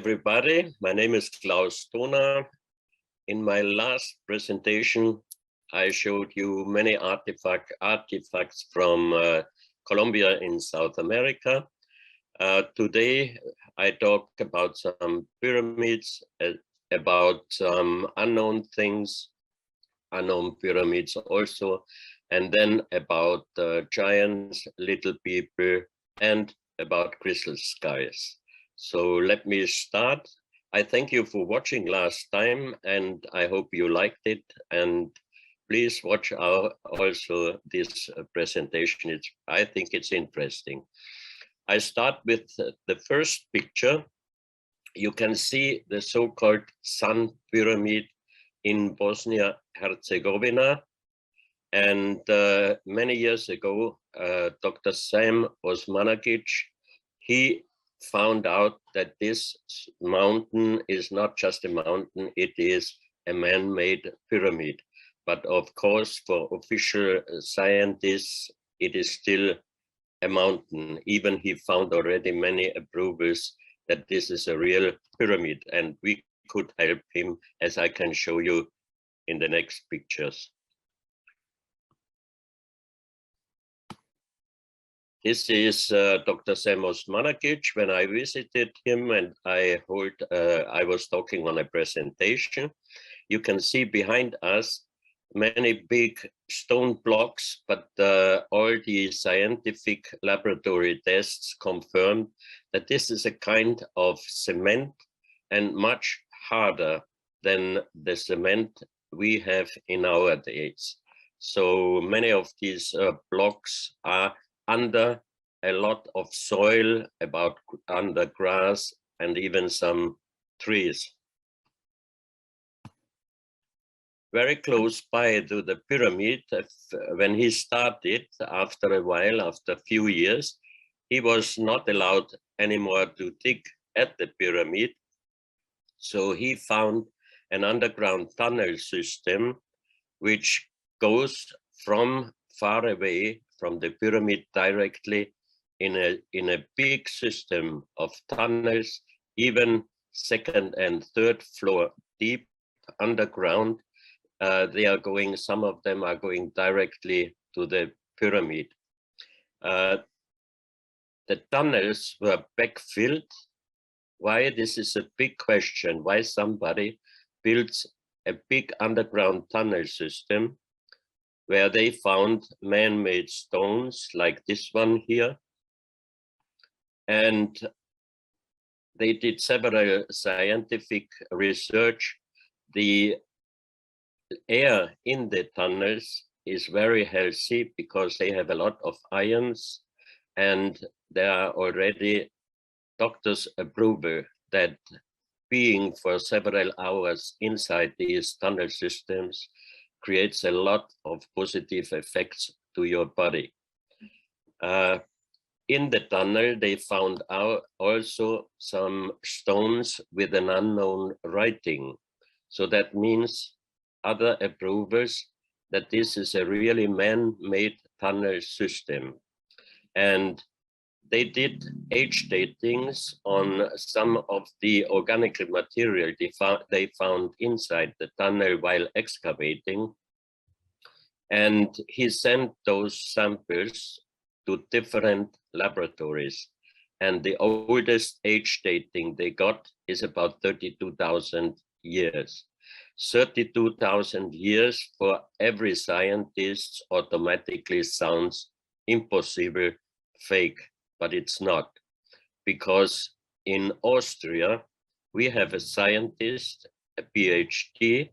everybody. My name is Klaus Dona. In my last presentation, I showed you many artifacts from Colombia in South America. Today, I talk about some pyramids, about some unknown things, unknown pyramids also, and then about giants, little people, and about crystal skies. So let me start. I thank you for watching last time, and I hope you liked it. And please watch also this presentation. I think it's interesting. I start with the first picture. You can see the so-called Sun Pyramid in Bosnia-Herzegovina. And many years ago, Dr. Sam Osmanagic, he found out that this mountain is not just a mountain, it is a man-made pyramid. But of course, for official scientists, it is still a mountain. Even he found already many approvals that this is a real pyramid, and we could help him, as I can show you in the next pictures. This is Dr. Sam Osmanagic when I visited him, and I was talking on a presentation. You can see behind us many big stone blocks, but all the scientific laboratory tests confirmed that this is a kind of cement and much harder than the cement we have in our days. So many of these blocks are under a lot of soil, under grass, and even some trees. Very close by to the pyramid, when he started, after a while, after a few years, he was not allowed anymore to dig at the pyramid. So he found an underground tunnel system which goes from far away from the pyramid directly in a big system of tunnels, even second and third floor deep underground. Some of them are going directly to the pyramid. The tunnels were backfilled. Why? This is a big question. Why somebody builds a big underground tunnel system where they found man-made stones like this one here. And they did several scientific research. The air in the tunnels is very healthy because they have a lot of ions, and there are already doctors' approval that being for several hours inside these tunnel systems creates a lot of positive effects to your body. In the tunnel, they found out also some stones with an unknown writing. So that means other approvals that this is a really man-made tunnel system. And they did age datings on some of the organic material they found inside the tunnel while excavating. And he sent those samples to different laboratories. And the oldest age dating they got is about 32,000 years. 32,000 years for every scientist automatically sounds impossible, fake, but it's not. Because in Austria, we have a scientist, a PhD,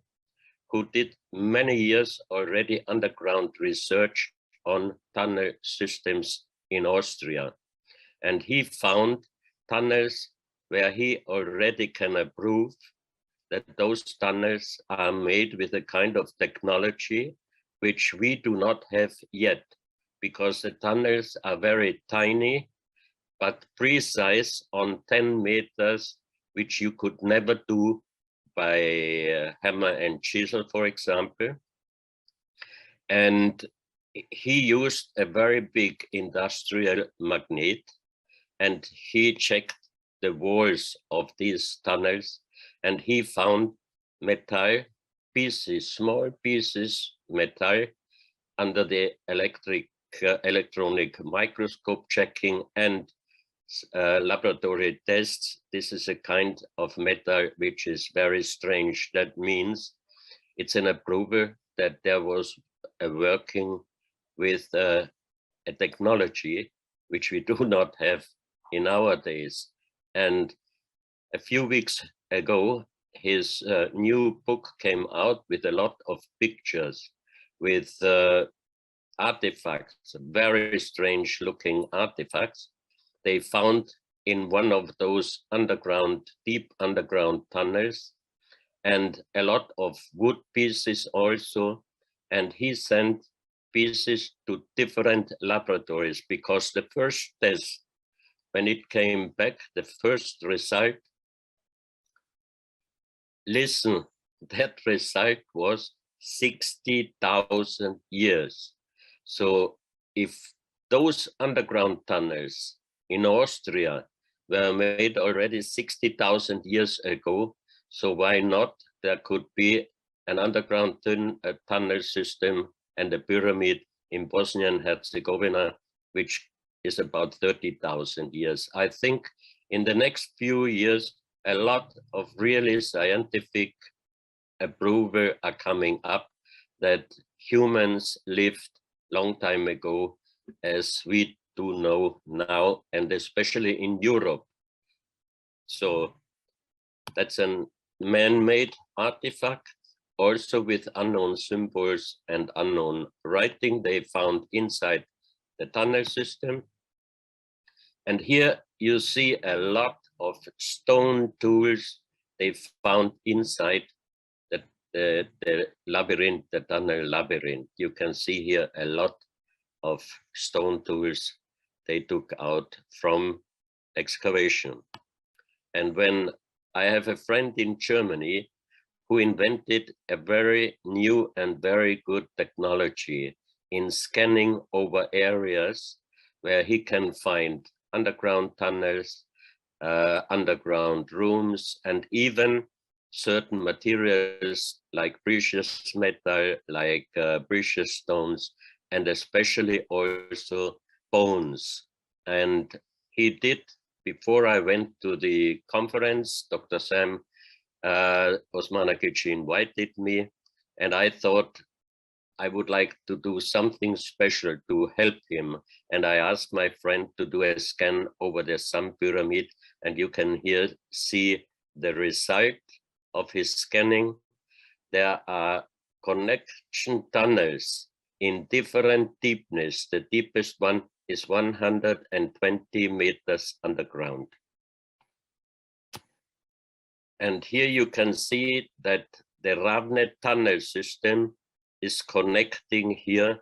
who did many years already underground research on tunnel systems in Austria. And he found tunnels where he already can approve that those tunnels are made with a kind of technology which we do not have yet, because the tunnels are very tiny, but precise on 10 meters, which you could never do by hammer and chisel, for example. And he used a very big industrial magnet, and he checked the walls of these tunnels, and he found metal pieces, small pieces, metal, under the electronic microscope checking and laboratory tests. This is a kind of metal which is very strange. That means it's an approval that there was a working with a technology which we do not have in our days. And a few weeks ago, his new book came out with a lot of pictures with artifacts, very strange looking artifacts they found in one of those underground, deep underground tunnels, and a lot of wood pieces also. And he sent pieces to different laboratories because the first test, when it came back, the first result, listen, that result was 60,000 years. So if those underground tunnels in Austria were made already 60,000 years ago, so why not? There could be an underground tunnel system and a pyramid in Bosnia and Herzegovina, which is about 30,000 years. I think in the next few years, a lot of really scientific approval are coming up that humans lived long time ago as we do know now, and especially in Europe. So that's a man-made artifact, also with unknown symbols and unknown writing they found inside the tunnel system. And here you see a lot of stone tools they found inside the labyrinth, the tunnel labyrinth. You can see here a lot of stone tools they took out from excavation. And when I have a friend in Germany who invented a very new and very good technology in scanning over areas where he can find underground tunnels, underground rooms, and even certain materials like precious metal, like precious stones, and especially also bones. And he did, before I went to the conference, Dr. Sam Osmanagic invited me, and I thought I would like to do something special to help him. And I asked my friend to do a scan over the Sun Pyramid, and you can here see the result of his scanning. There are connection tunnels in different deepness. The deepest one is 120 meters underground. And here you can see that the Ravne tunnel system is connecting here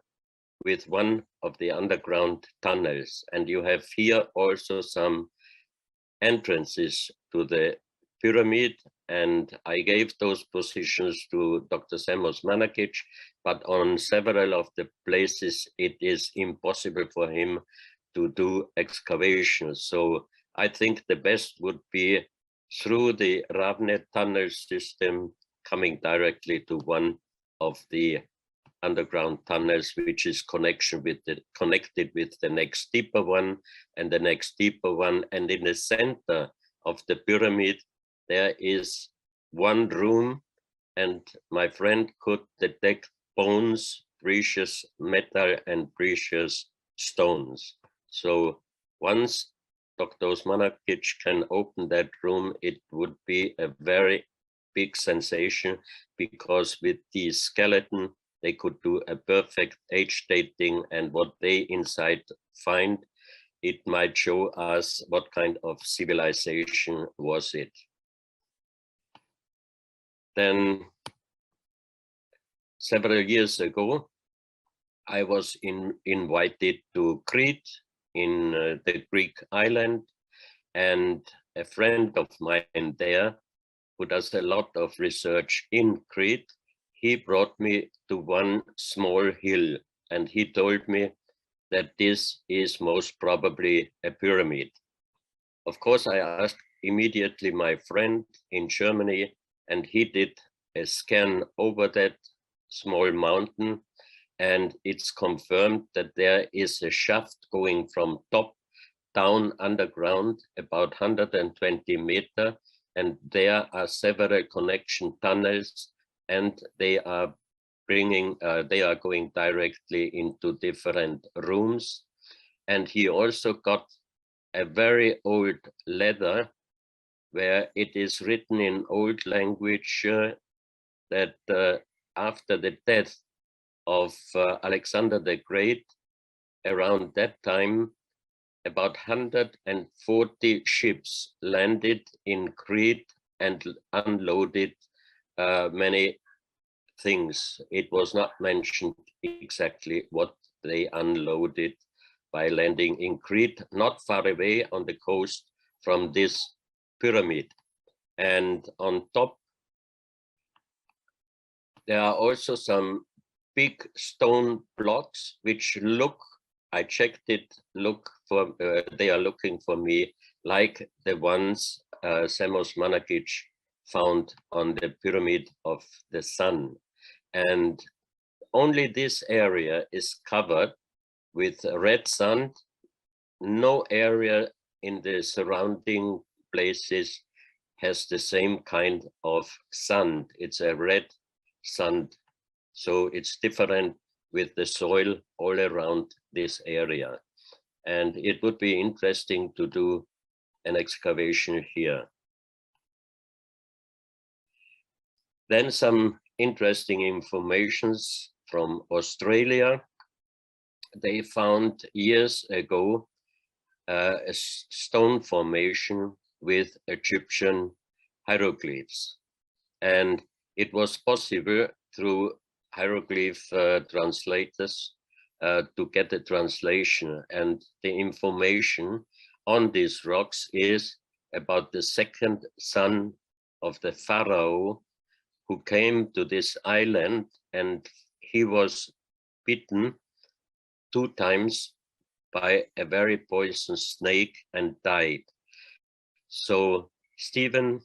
with one of the underground tunnels. And you have here also some entrances to the pyramid, and I gave those positions to Dr. Sam Osmanagic, but on several of the places it is impossible for him to do excavations. So I think the best would be through the Ravne tunnel system, coming directly to one of the underground tunnels, which is connected with the next deeper one and the next deeper one. And in the center of the pyramid, there is one room, and my friend could detect bones, precious metal, and precious stones. So once Dr. Osmanagic can open that room, it would be a very big sensation, because with the skeleton, they could do a perfect age dating, and what they inside find, it might show us what kind of civilization was it. Then several years ago, I was invited to Crete in the Greek island, and a friend of mine there who does a lot of research in Crete, he brought me to one small hill, and he told me that this is most probably a pyramid. Of course, I asked immediately my friend in Germany, and he did a scan over that small mountain, and it's confirmed that there is a shaft going from top down underground about 120 meters, and there are several connection tunnels, and they are going directly into different rooms. And he also got a very old letter where it is written in old language that after the death of Alexander the Great, around that time, about 140 ships landed in Crete and unloaded many things. It was not mentioned exactly what they unloaded by landing in Crete, not far away on the coast from this pyramid. And on top, there are also some big stone blocks which look, I checked it, they are looking for me like the ones Samos Manakic found on the Pyramid of the Sun. And only this area is covered with red sand. No area in the surrounding places has the same kind of sand. It's a red sand. So it's different with the soil all around this area. And it would be interesting to do an excavation here. Then some interesting informations from Australia. They found years ago a stone formation with Egyptian hieroglyphs. And it was possible through hieroglyph translators to get a translation. And the information on these rocks is about the second son of the pharaoh who came to this island, and he was bitten 2 times by a very poisonous snake and died. So Stephen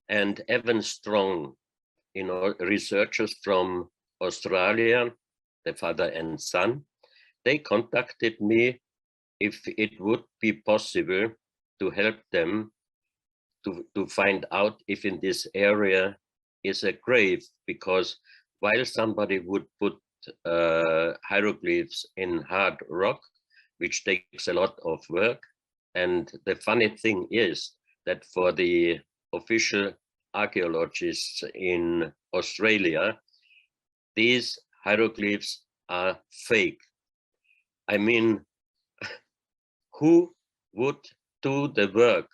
and Evan Strong, researchers from Australia, the father and son, they contacted me if it would be possible to help them to find out if in this area is a grave, because while somebody would put hieroglyphs in hard rock, which takes a lot of work, and the funny thing is that for the official archaeologists in Australia, these hieroglyphs are fake. I mean, who would do the work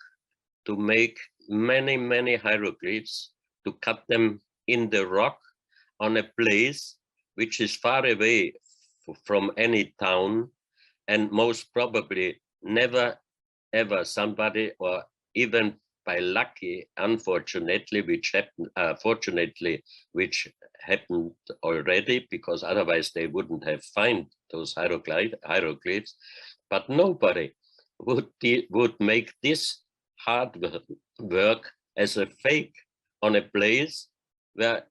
to make many hieroglyphs, to cut them in the rock on a place which is far away from any town, and most probably never ever somebody, or even by lucky, unfortunately, fortunately, which happened already, because otherwise they wouldn't have found those hieroglyphs, but nobody would make this hard work as a fake on a place where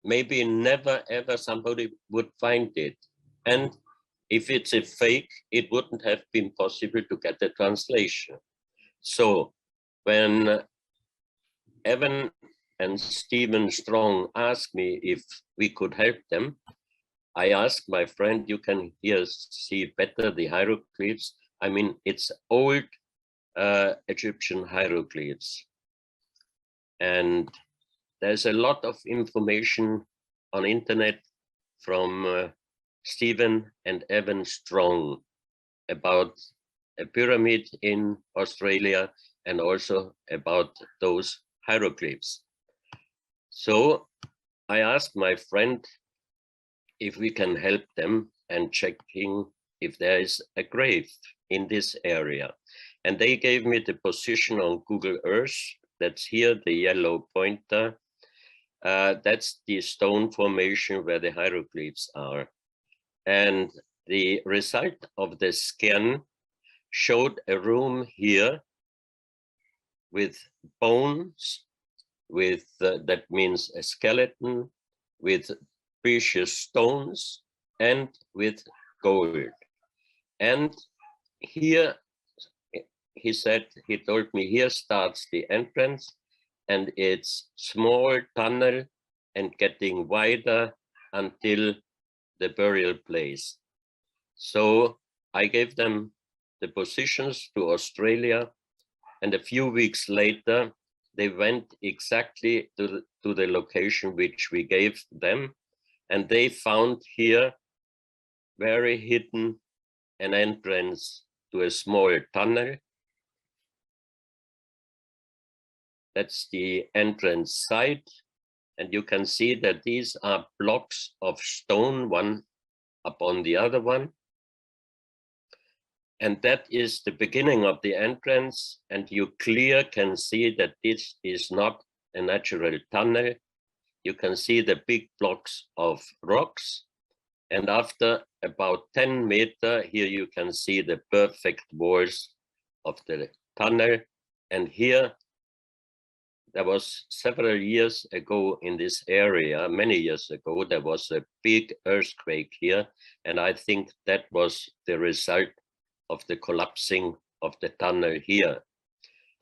maybe never ever somebody would find it. And if it's a fake, it wouldn't have been possible to get a translation. So when Evan and Stephen Strong asked me if we could help them, I asked my friend, you can here see better the hieroglyphs. I mean, it's old Egyptian hieroglyphs. And there's a lot of information on internet from Stephen and Evan Strong about a pyramid in Australia and also about those hieroglyphs. So I asked my friend if we can help them and checking if there is a grave in this area. And they gave me the position on Google Earth. That's here, the yellow pointer. That's the stone formation where the hieroglyphs are. And the result of the scan showed a room here with bones, with that means a skeleton, with precious stones, and with gold. And here, he said, he told me, here starts the entrance, and it's small tunnel and getting wider until the burial place. So I gave them the positions to Australia, and a few weeks later, they went exactly to the location which we gave them, and they found here very hidden an entrance to a small tunnel. That's the entrance site, and you can see that these are blocks of stone, one upon the other one. And that is the beginning of the entrance, and you clear can see that this is not a natural tunnel. You can see the big blocks of rocks, and after about 10 meters, here you can see the perfect walls of the tunnel. And here, there was several years ago in this area, many years ago, there was a big earthquake here, and I think that was the result of the collapsing of the tunnel here.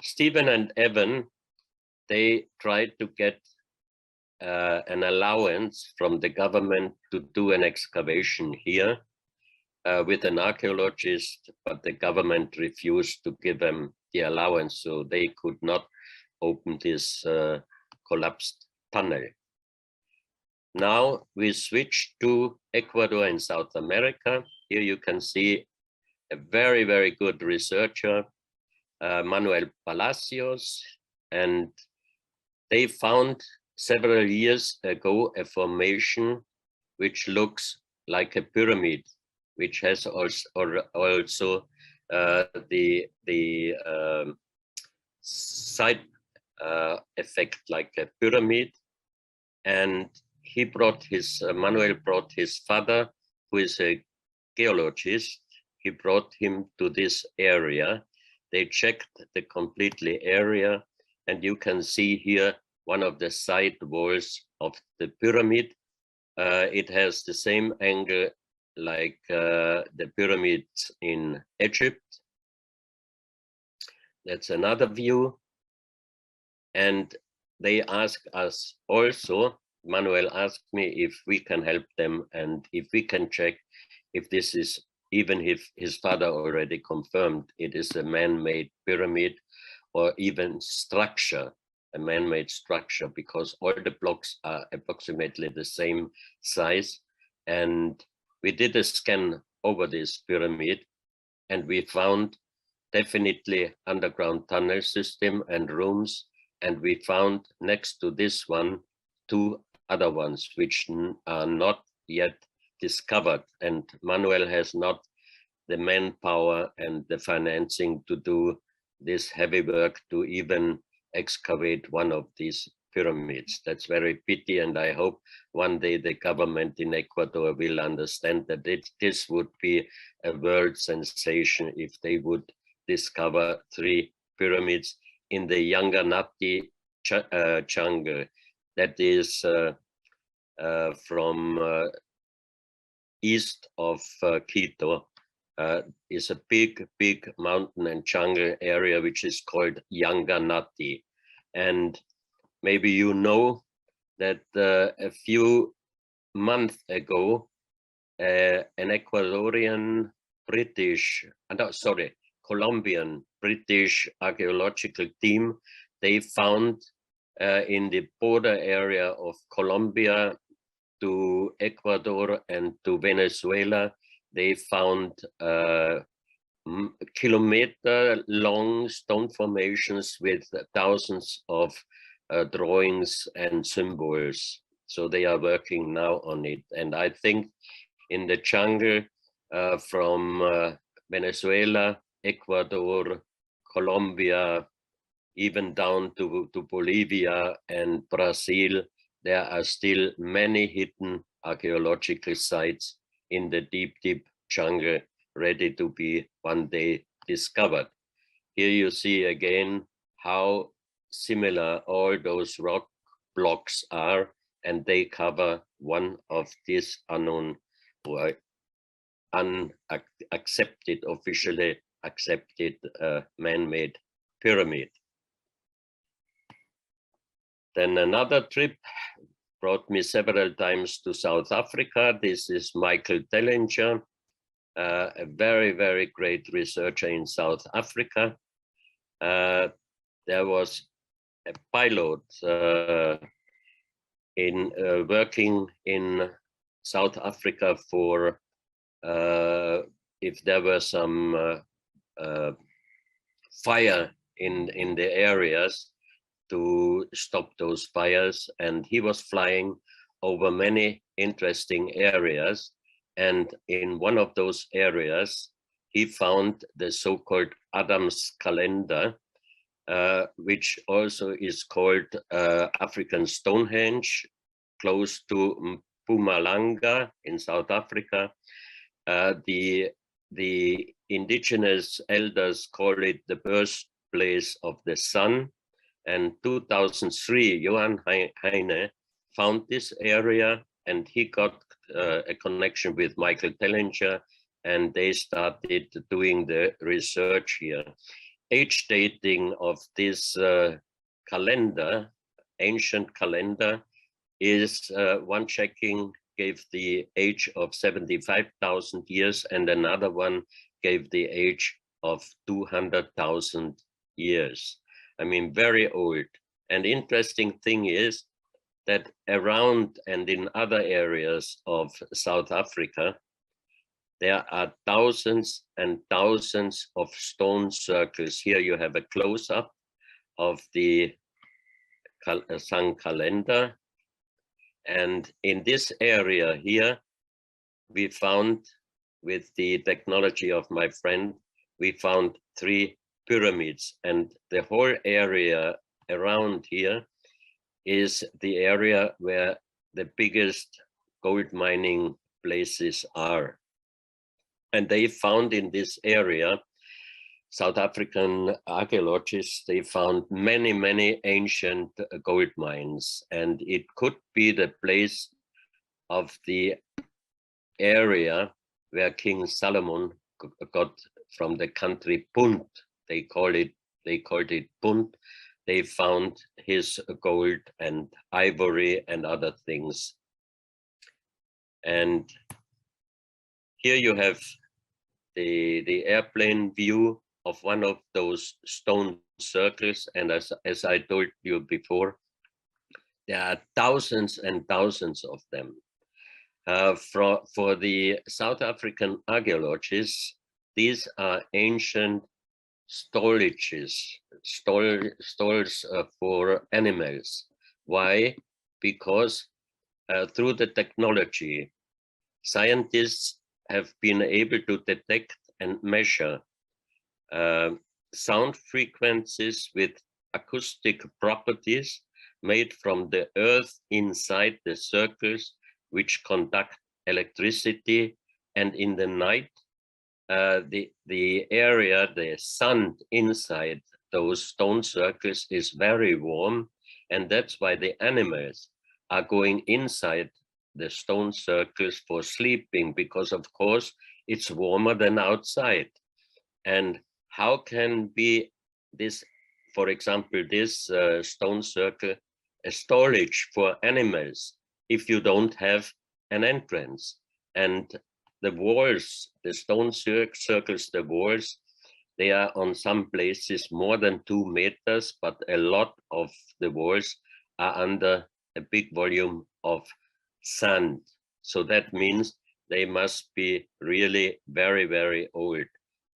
Stephen and Evan, they tried to get an allowance from the government to do an excavation here with an archaeologist, but the government refused to give them the allowance, so they could not open this collapsed tunnel. Now we switch to Ecuador in South America. Here you can see a very, very good researcher, Manuel Palacios, and they found several years ago a formation which looks like a pyramid, which has also the side effect like a pyramid. And he brought his, Manuel brought his father, who is a geologist. He brought him to this area. They checked the completely area, and you can see here one of the side walls of the pyramid. It has the same angle like the pyramids in Egypt. That's another view. And they asked us also, Manuel asked me if we can help them and if we can check if this is, even if his father already confirmed it is a man-made pyramid or even structure, a man-made structure, because all the blocks are approximately the same size. And we did a scan over this pyramid, and we found definitely underground tunnel system and rooms. And we found next to this one, two other ones, which are not yet discovered. And Manuel has not the manpower and the financing to do this heavy work to even excavate one of these pyramids. That's very pity, and I hope one day the government in Ecuador will understand that this would be a world sensation if they would discover 3 pyramids in the Yanganati jungle. That is from east of Quito. Is a big mountain and jungle area which is called Yanganati. And maybe you know that a few months ago, an Ecuadorian British, Colombian British archaeological team, they found in the border area of Colombia to Ecuador and to Venezuela, they found kilometer-long stone formations with thousands of drawings and symbols. So they are working now on it. And I think in the jungle from Venezuela, Ecuador, Colombia, even down to Bolivia and Brazil, there are still many hidden archaeological sites in the deep jungle, ready to be one day discovered. Here you see again how similar all those rock blocks are, and they cover one of these unknown or unaccepted, officially accepted man-made pyramid. Then another trip brought me several times to South Africa. This is Michael Tellinger, a very, very great researcher in South Africa. There was a pilot working in South Africa for if there were some fire in the areas, to stop those fires, and he was flying over many interesting areas, and in one of those areas he found the so-called Adam's calendar, which also is called African Stonehenge, close to Mpumalanga in South Africa. The indigenous elders call it the birthplace of the sun. And 2003, Johann Heine found this area, and he got a connection with Michael Tellinger, and they started doing the research here. Age dating of this calendar, ancient calendar, is one checking gave the age of 75,000 years, and another one gave the age of 200,000 years. I mean, very old. And interesting thing is that around and in other areas of South Africa, there are thousands and thousands of stone circles. Here you have a close-up of the sun calendar. And in this area here, we found, with the technology of my friend, we found 3 pyramids, and the whole area around here is the area where the biggest gold mining places are. And they found in this area, South African archaeologists, they found many, many ancient gold mines, and it could be the place of the area where King Solomon got from the country Punt. They called it Punt. They found his gold and ivory and other things. And here you have the airplane view of one of those stone circles. And as I told you before, there are thousands and thousands of them. For the South African archaeologists, these are ancient stalls for animals. Why? Because through the technology, scientists have been able to detect and measure sound frequencies with acoustic properties made from the earth inside the circles, which conduct electricity. And in the night, the area, the sun inside those stone circles is very warm, and that's why the animals are going inside the stone circles for sleeping, because of course it's warmer than outside. And how can be this, for example, this stone circle, a storage for animals if you don't have an entrance? And the walls, the stone circles, the walls, they are on some places more than 2 meters, but a lot of the walls are under a big volume of sand. So that means they must be really very, very old.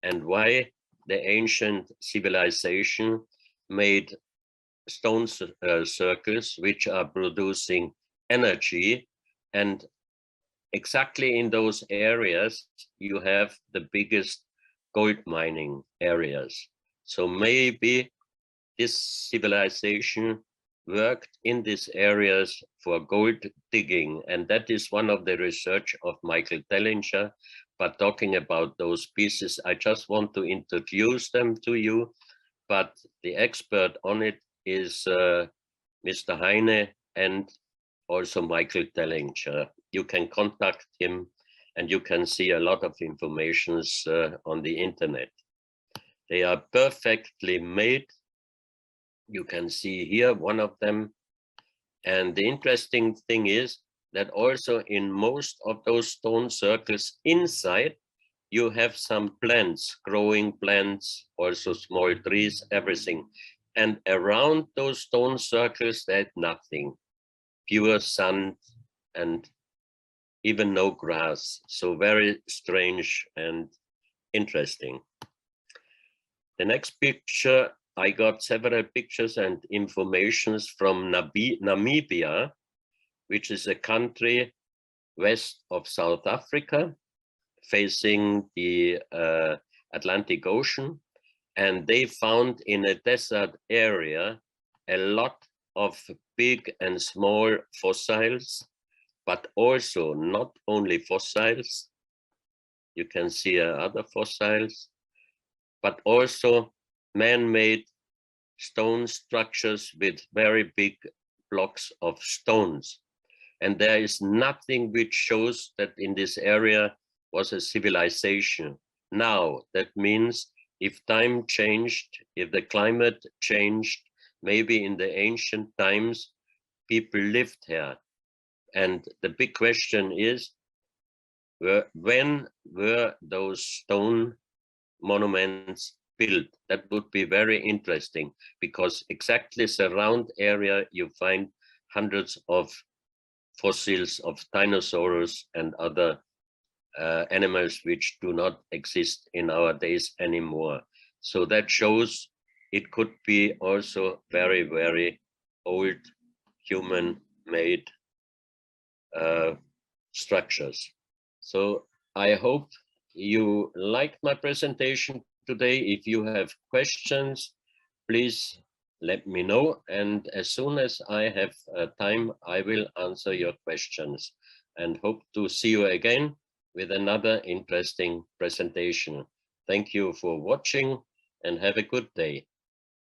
And why? The ancient civilization made stone circles which are producing energy, and exactly in those areas you have the biggest gold mining areas. So maybe this civilization worked in these areas for gold digging, and that is one of the research of Michael Tellinger. But talking about those pieces, I just want to introduce them to you. but the expert on it is Mr. Heine and also Michael Tellinger. You can contact him and you can see a lot of information on the internet. They are perfectly made. You can see here one of them. And the interesting thing is that also in most of those stone circles inside, you have some plants, growing plants, also small trees, everything. And around those stone circles, there's nothing, pure sand and even no grass. So very strange and interesting. The next picture, I got several pictures and informations from Namibia, which is a country west of South Africa, facing the Atlantic Ocean. And they found in a desert area a lot of big and small fossils, but also not only fossils, you can see other fossils, but also man-made stone structures with very big blocks of stones. And there is nothing which shows that in this area was a civilization. Now, that means if time changed, if the climate changed, maybe in the ancient times, people lived here. And the big question is, when were those stone monuments built? That would be very interesting, because exactly surround area you find hundreds of fossils of dinosaurs and other animals which do not exist in our days anymore. So that shows it could be also very, very old human-made structures. So I hope you liked my presentation today. If you have questions, please let me know. And as soon as I have time, I will answer your questions, and hope to see you again with another interesting presentation. Thank you for watching and have a good day.